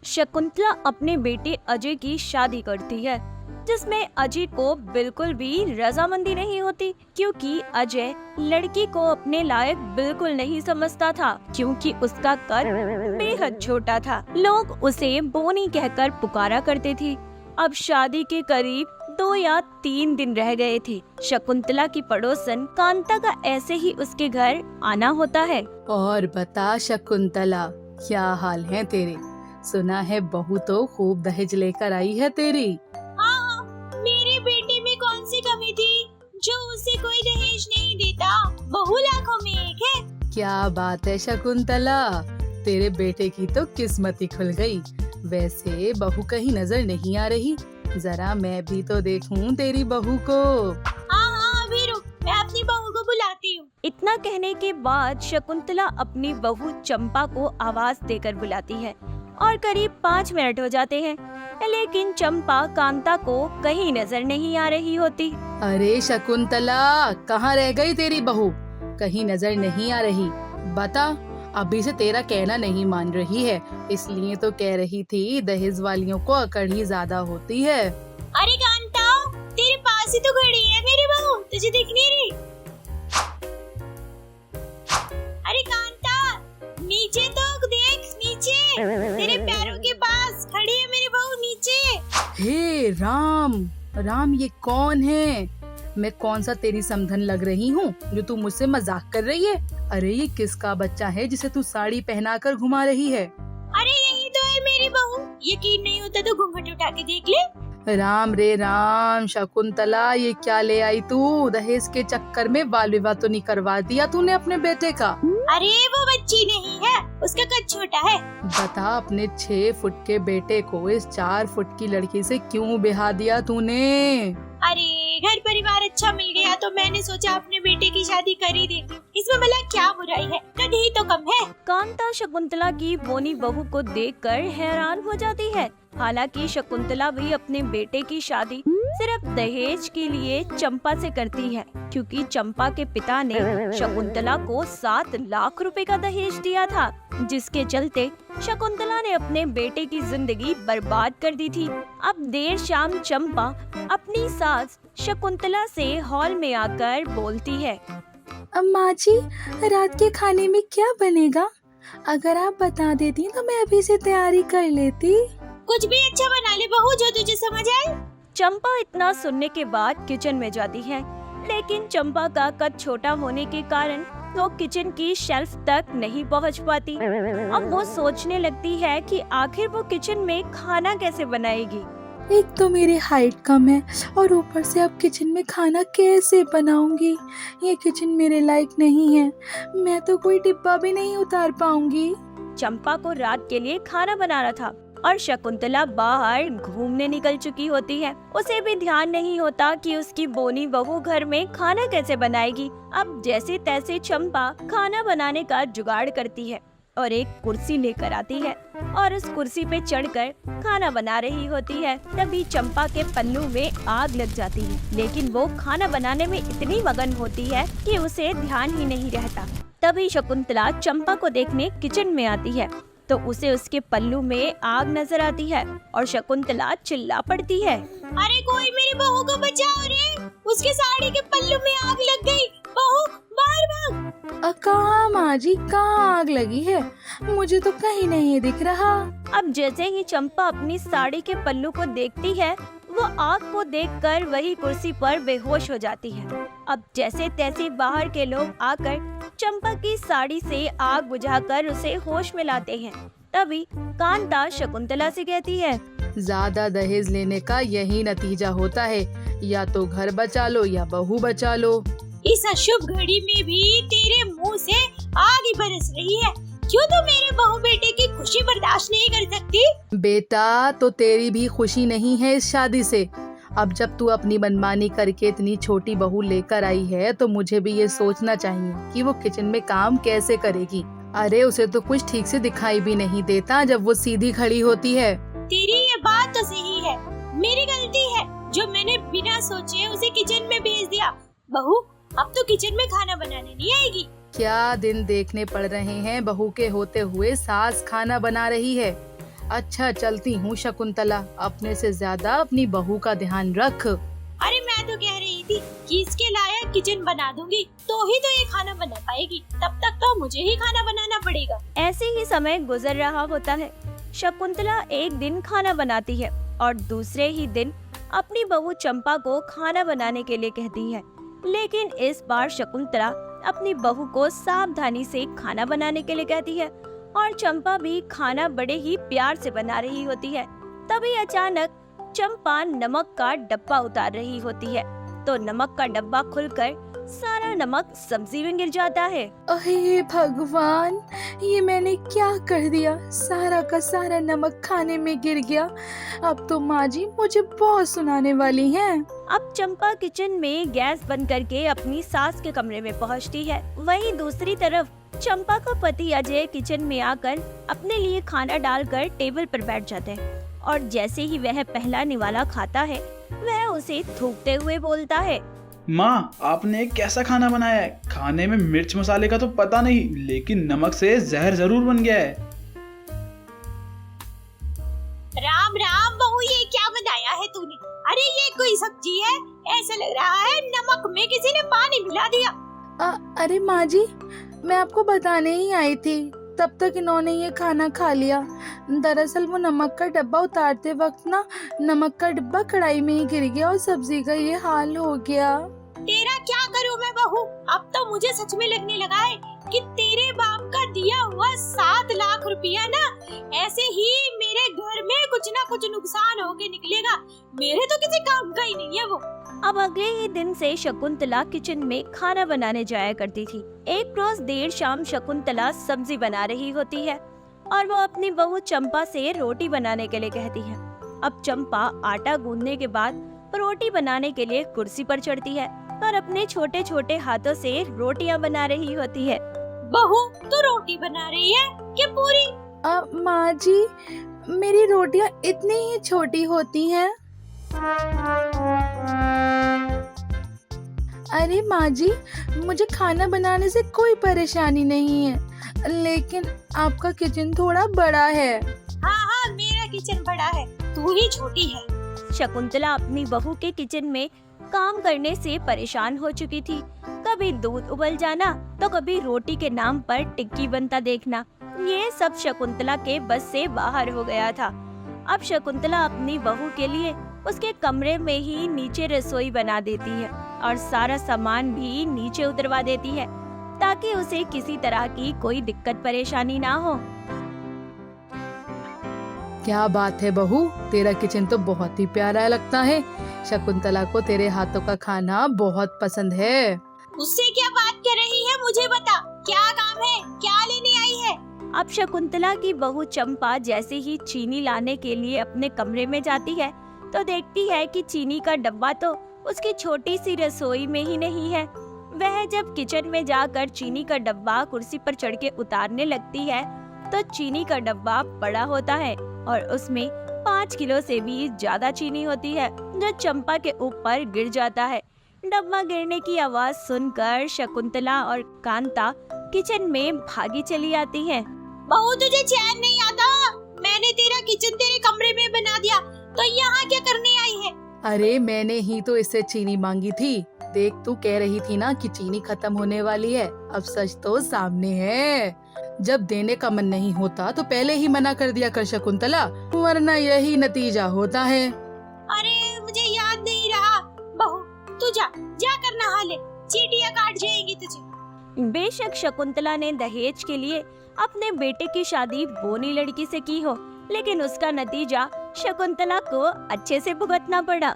शकुंतला अपने बेटे अजय की शादी करती है, जिसमें अजय को बिल्कुल भी रजामंदी नहीं होती, क्योंकि अजय लड़की को अपने लायक बिल्कुल नहीं समझता था, क्योंकि उसका कद बेहद छोटा था। लोग उसे बोनी कहकर पुकारा करते थे। अब शादी के करीब 2 या 3 दिन रह गए थे। शकुंतला की पड़ोसन कांता का ऐसे ही उसके घर आना होता है। और बता शकुंतला, क्या हाल है तेरे? सुना है बहू तो खूब दहेज लेकर आई है तेरी। हाँ, मेरे बेटे में कौन सी कमी थी जो उसे कोई दहेज नहीं देता? बहू लाखों में एक है। क्या बात है शकुंतला, तेरे बेटे की तो किस्मत ही खुल गई। वैसे बहू कहीं नजर नहीं आ रही, जरा मैं भी तो देखूं तेरी बहू को। हाँ, अभी रुक, मैं अपनी बहू को बुलाती हूँ। इतना कहने के बाद शकुंतला अपनी बहू चंपा को आवाज देकर बुलाती है और करीब 5 मिनट हो जाते हैं, लेकिन चंपा कांता को कहीं नजर नहीं आ रही होती। अरे शकुंतला, कहाँ रह गई तेरी बहू? कहीं नजर नहीं आ रही। बता, अभी से तेरा कहना नहीं मान रही है, इसलिए तो कह रही थी दहेज वालियों को अकड़ ही ज्यादा होती है। अरे कांता, तेरे पास ही तो खड़ी है मेरी बहू, तुझे दिख नहीं रही? अरे कांता, नीचे तो देख, नीचे तेरे पैरों के पास खड़ी है मेरी बहू, नीचे। हे राम राम, ये कौन है? मैं कौन सा तेरी समधन लग रही हूँ जो तू मुझसे मजाक कर रही है? अरे ये किसका बच्चा है जिसे तू साड़ी पहनाकर घुमा रही है? अरे यही तो है मेरी बहू, यकीन नहीं होता तो घूंघट उठा के देख ले। राम रे राम, शकुंतला ये क्या ले आई तू? दहेज के चक्कर में बाल विवाह तो नहीं करवा दिया तूने अपने बेटे का? अरे वो बच्ची नहीं है, उसका कद छोटा है। बता, अपने 6 फुट के बेटे को इस 4 फुट की लड़की से क्यों ब्याह दिया तूने? अरे घर परिवार अच्छा मिल गया तो मैंने सोचा अपने बेटे की शादी कर ही देती हूँ, इसमें भला क्या बुराई है, कद ही तो कम है। कांता शकुंतला की बोनी बहू को देखकर हैरान हो जाती है। हालांकि शकुंतला भी अपने बेटे की शादी सिर्फ दहेज के लिए चंपा से करती है, क्योंकि चंपा के पिता ने शकुंतला को 7 लाख रुपए का दहेज दिया था, जिसके चलते शकुंतला ने अपने बेटे की जिंदगी बर्बाद कर दी थी। अब देर शाम चंपा अपनी सास शकुंतला से हॉल में आकर बोलती है। अम्मा जी, रात के खाने में क्या बनेगा? अगर आप बता देती तो मैं अभी से तैयारी कर लेती। कुछ भी अच्छा बना ले बहू, जो तुझे समझ आए। चंपा इतना सुनने के बाद किचन में जाती है, लेकिन चंपा का कद छोटा होने के कारण वो किचन की शेल्फ तक नहीं पहुंच पाती। अब वो सोचने लगती है कि आखिर वो किचन में खाना कैसे बनाएगी। एक तो मेरी हाइट कम है और ऊपर से अब किचन में खाना कैसे बनाऊंगी? ये किचन मेरे लायक नहीं है, मैं तो कोई डिब्बा भी नहीं उतार पाऊंगी। चंपा को रात के लिए खाना बनाना था और शकुंतला बाहर घूमने निकल चुकी होती है। उसे भी ध्यान नहीं होता कि उसकी बोनी बहू घर में खाना कैसे बनाएगी। अब जैसे तैसे चंपा खाना बनाने का जुगाड़ करती है और एक कुर्सी लेकर आती है और उस कुर्सी पे चढ़कर खाना बना रही होती है। तभी चंपा के पल्लू में आग लग जाती है, लेकिन वो खाना बनाने में इतनी मगन होती है कि उसे ध्यान ही नहीं रहता। तभी शकुंतला चंपा को देखने किचन में आती है तो उसे उसके पल्लू में आग नजर आती है और शकुंतला चिल्ला पड़ती है। अरे कोई मेरी बहू को बचाओ रे, उसके साड़ी के पल्लू में आग लग गई। बहू बाहर भाग। कहाँ माँ जी, कहाँ आग लगी है? मुझे तो कहीं नहीं दिख रहा। अब जैसे ही चंपा अपनी साड़ी के पल्लू को देखती है, वो आग को देखकर वही कुर्सी पर बेहोश हो जाती है। अब जैसे तैसे बाहर के लोग आकर चंपा की साड़ी से आग बुझाकर उसे होश में लाते हैं। तभी कांता शकुंतला से कहती है, ज्यादा दहेज लेने का यही नतीजा होता है, या तो घर बचा लो या बहू बचा लो। इस अशुभ घड़ी में भी तेरे मुंह से आग ही बरस रही है। क्यों तू मेरे बहू बेटे की खुशी बर्दाश्त नहीं कर सकती? बेटा, तो तेरी भी खुशी नहीं है इस शादी से। अब जब तू अपनी मनमानी करके इतनी छोटी बहू लेकर आई है तो मुझे भी ये सोचना चाहिए कि वो किचन में काम कैसे करेगी। अरे उसे तो कुछ ठीक से दिखाई भी नहीं देता जब वो सीधी खड़ी होती है। तेरी ये बात तो सही है, मेरी गलती है जो मैंने बिना सोचे उसे किचन में भेज दिया। बहू अब तो किचन में खाना बनाने नहीं आएगी। क्या दिन देखने पड़ रहे हैं, बहू के होते हुए सास खाना बना रही है। अच्छा चलती हूँ शकुंतला, अपने से ज्यादा अपनी बहू का ध्यान रख। अरे मैं तो कह रही थी कि इसके लायक किचन बना दूंगी तो ही तो ये खाना बना पाएगी, तब तक तो मुझे ही खाना बनाना पड़ेगा। ऐसे ही समय गुजर रहा होता है। शकुंतला एक दिन खाना बनाती है और दूसरे ही दिन अपनी बहू चंपा को खाना बनाने के लिए कहती है। लेकिन इस बार शकुंतला अपनी बहू को सावधानी से खाना बनाने के लिए कहती है और चंपा भी खाना बड़े ही प्यार से बना रही होती है। तभी अचानक चंपा नमक का डब्बा उतार रही होती है तो नमक का डब्बा खुलकर सारा नमक सब्जी में गिर जाता है। अहे भगवान, ये मैंने क्या कर दिया, सारा का सारा नमक खाने में गिर गया। अब तो माँ जी मुझे बहुत सुनाने वाली हैं। अब चंपा किचन में गैस बंद करके अपनी सास के कमरे में पहुंचती है। वहीं दूसरी तरफ चंपा का पति अजय किचन में आकर अपने लिए खाना डालकर टेबल पर बैठ जाते हैं और जैसे ही वह पहला निवाला खाता है वह उसे थूकते हुए बोलता है, माँ आपने कैसा खाना बनाया है? खाने में मिर्च मसाले का तो पता नहीं, लेकिन नमक से जहर जरूर बन गया है। राम राम बहू, ये क्या बनाया है तूने? अरे ये कोई सब्जी है? ऐसा लग रहा है नमक में किसी ने पानी मिला दिया। अरे माँ जी, मैं आपको बताने ही आई थी, तब तक इन्होंने ये खाना खा लिया। दरअसल वो नमक का डब्बा उतारते वक्त ना नमक का डिब्बा कढ़ाई में ही गिर गया और सब्जी का ये हाल हो गया। तेरा क्या करूं मैं बहू? अब तो मुझे सच में लगने लगा है कि तेरे बाप का दिया हुआ 7 लाख रुपया ना ऐसे ही मेरे घर में कुछ ना कुछ नुकसान होके निकलेगा। मेरे तो किसी काम का ही नहीं है वो। अब अगले ही दिन से शकुंतला किचन में खाना बनाने जाया करती थी। एक रोज देर शाम शकुंतला सब्जी बना रही होती है और वो अपनी बहू चंपा से रोटी बनाने के लिए कहती है। अब चंपा आटा गूंदने के बाद रोटी बनाने के लिए कुर्सी पर चढ़ती है और अपने छोटे छोटे हाथों से रोटियां बना रही होती है। बहू तू रोटी बना रही है कि पूरी? माँ जी, मेरी रोटियां इतनी ही छोटी होती हैं। अरे माँ जी, मुझे खाना बनाने से कोई परेशानी नहीं है, लेकिन आपका किचन थोड़ा बड़ा है। हाँ, मेरा किचन बड़ा है, तू ही छोटी है। शकुंतला अपनी बहू के किचन में काम करने से परेशान हो चुकी थी। कभी दूध उबल जाना तो कभी रोटी के नाम पर टिक्की बनता देखना, ये सब शकुंतला के बस से बाहर हो गया था। अब शकुंतला अपनी बहू के लिए उसके कमरे में ही नीचे रसोई बना देती है और सारा सामान भी नीचे उतरवा देती है ताकि उसे किसी तरह की कोई दिक्कत परेशानी ना हो। क्या बात है बहू, तेरा किचन तो बहुत ही प्यारा लगता है। शकुंतला को तेरे हाथों का खाना बहुत पसंद है। उससे क्या बात कर रही है, मुझे बता, क्या काम है, क्या लेने आई है? अब शकुंतला की बहू चंपा जैसे ही चीनी लाने के लिए अपने कमरे में जाती है तो देखती है कि चीनी का डब्बा तो उसकी छोटी सी रसोई में ही नहीं है। वह जब किचन में जाकर चीनी का डब्बा कुर्सी पर चढ़ के उतारने लगती है तो चीनी का डब्बा बड़ा होता है और उसमें 5 किलो से भी ज्यादा चीनी होती है जो चंपा के ऊपर गिर जाता है। डब्बा गिरने की आवाज सुनकर शकुंतला और कांता किचन में भागी चली आती हैं। बहू तुझे चैन नहीं आता? मैंने तेरा किचन तेरे कमरे में बना दिया तो यहाँ क्या करने आई है? अरे मैंने ही तो इससे चीनी मांगी थी। देख, तू कह रही थी ना कि चीनी खत्म होने वाली है, अब सच तो सामने है। जब देने का मन नहीं होता तो पहले ही मना कर दिया कर शकुंतला, वरना यही नतीजा होता है। अरे मुझे याद नहीं रहा। बहू तू जा कर नहा ले, चींटियां काट जाएंगी तुझे। बेशक शकुंतला ने दहेज के लिए अपने बेटे की शादी बोनी लड़की से की हो, लेकिन उसका नतीजा शकुंतला को अच्छे से भुगतना पड़ा।